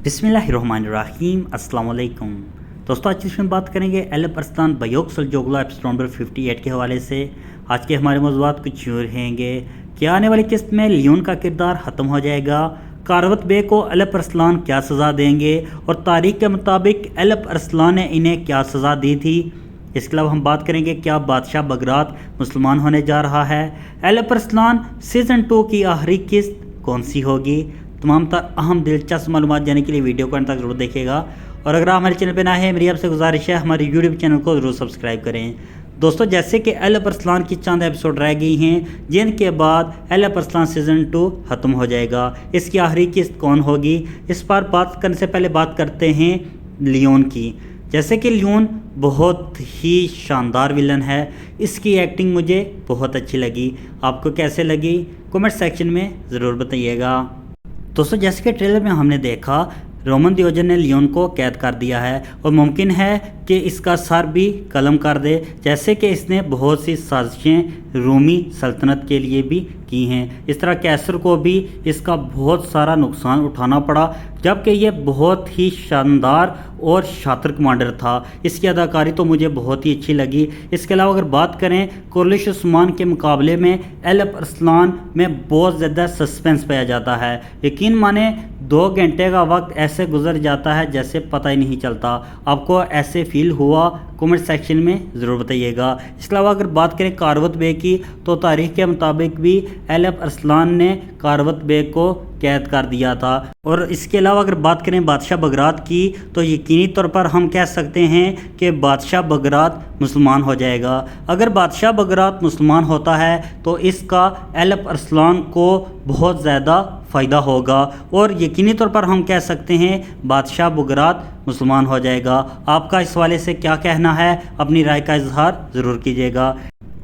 बिस्मिल्लाहिर्रहमानिर्रहीम अस्सलाम वालेकुम दोस्तों, आज इसमें बात करेंगे एलफ अरसलान बयोक सलजोगला एपिसोड नंबर 58 के हवाले से। आज के हमारे मौज़ूआत कुछ यूँ रहेंगे कि आने वाली किस्त में लियोन का किरदार ख़त्म हो जाएगा, कारवत बे को एलफ अरसलान क्या सज़ा देंगे और तारीख के मुताबिक एलफ अरसलान ने इन्हें क्या सज़ा दी थी। इसके अलावा हम बात करेंगे क्या बादशाह बगरात मुसलमान होने जा रहा है। एलफ अरसलान सीज़न 2 की आखिरी किस्त कौन सी होगी। तमाम तर अहम दिलचस्प मालूमात जानने के लिए वीडियो को अंत तक जरूर देखिएगा। और अगर आप हमारे चैनल पर नए हैं, मेरी आपसे गुजारिश है हमारे यूट्यूब चैनल को ज़रूर सब्सक्राइब करें। दोस्तों, जैसे कि एलफ अरसलान की चंद एपिसोड रह गई हैं जिनके बाद एलफ अरसलान सीज़न 2 ख़त्म हो जाएगा। इसकी आखिरी किस्त कौन होगी, इस पर बात करने से पहले बात करते हैं लियोन की। जैसे कि लियोन बहुत ही शानदार विलन है, इसकी एक्टिंग मुझे बहुत अच्छी लगी। आपको कैसे लगी कमेंट सेक्शन में ज़रूर बताइएगा। दोस्तों, जैसे कि ट्रेलर में हमने देखा रोमन दियोजन ने लियोन को कैद कर दिया है और मुमकिन है कि इसका सर भी कलम कर दे, जैसे कि इसने बहुत सी साजिशें रूमी सल्तनत के लिए भी की हैं। इस तरह कैसर को भी इसका बहुत सारा नुकसान उठाना पड़ा, जबकि ये बहुत ही शानदार और शातिर कमांडर था। इसकी अदाकारी तो मुझे बहुत ही अच्छी लगी। इसके अलावा अगर बात करें कुरलिश उस्मान के मुकाबले में एलफ अरसलान में बहुत ज़्यादा सस्पेंस पाया जाता है। यकीन माने 2 घंटे का वक्त ऐसे गुजर जाता है जैसे पता ही नहीं चलता। आपको ऐसे फील हुआ कमेंट सेक्शन में ज़रूर बताइएगा। इसके अलावा अगर बात करें कारवत बे की, तो तारीख के मुताबिक भी एलफ अरसलान ने कारवत बे को कैद कर दिया था। और इसके अलावा अगर बात करें बादशाह बगरात की, तो यकीनी तौर पर हम कह सकते हैं कि बादशाह बगरात मुसलमान हो जाएगा। अगर बादशाह बगरात मुसलमान होता है तो इसका एलफ अरसलान को बहुत ज़्यादा फ़ायदा होगा और यकीनी तौर पर हम कह सकते हैं बादशाह बगरात मुसलमान हो जाएगा। आपका इस हवाले से क्या कहना है, अपनी राय का इजहार ज़रूर कीजिएगा।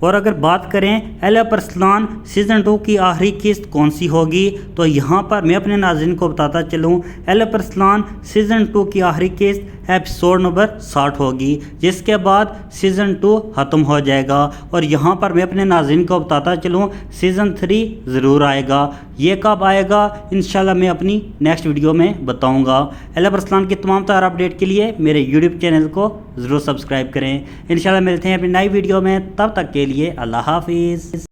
और अगर बात करें एलफ अरसलान सीज़न 2 की आखिरी किस्त कौन सी होगी, तो यहाँ पर मैं अपने नाज़रीन को बताता चलूँ एलफ अरसलान सीज़न 2 की आखिरी किस्त एपिसोड नंबर 60 होगी, जिसके बाद सीज़न 2 ख़त्म हो जाएगा। और यहाँ पर मैं अपने नाज़रीन को बताता चलूँ सीज़न 3 ज़रूर आएगा। ये कब आएगा इंशाल्लाह मैं अपनी नेक्स्ट वीडियो में बताऊँगा। एलफ अरसलान की तमाम तार अपडेट के लिए मेरे यूट्यूब चैनल को ज़रूर सब्सक्राइब करें। इंशाल्लाह मिलते हैं अपनी नई वीडियो में, तब तक के लिए अल्लाह हाफिज़।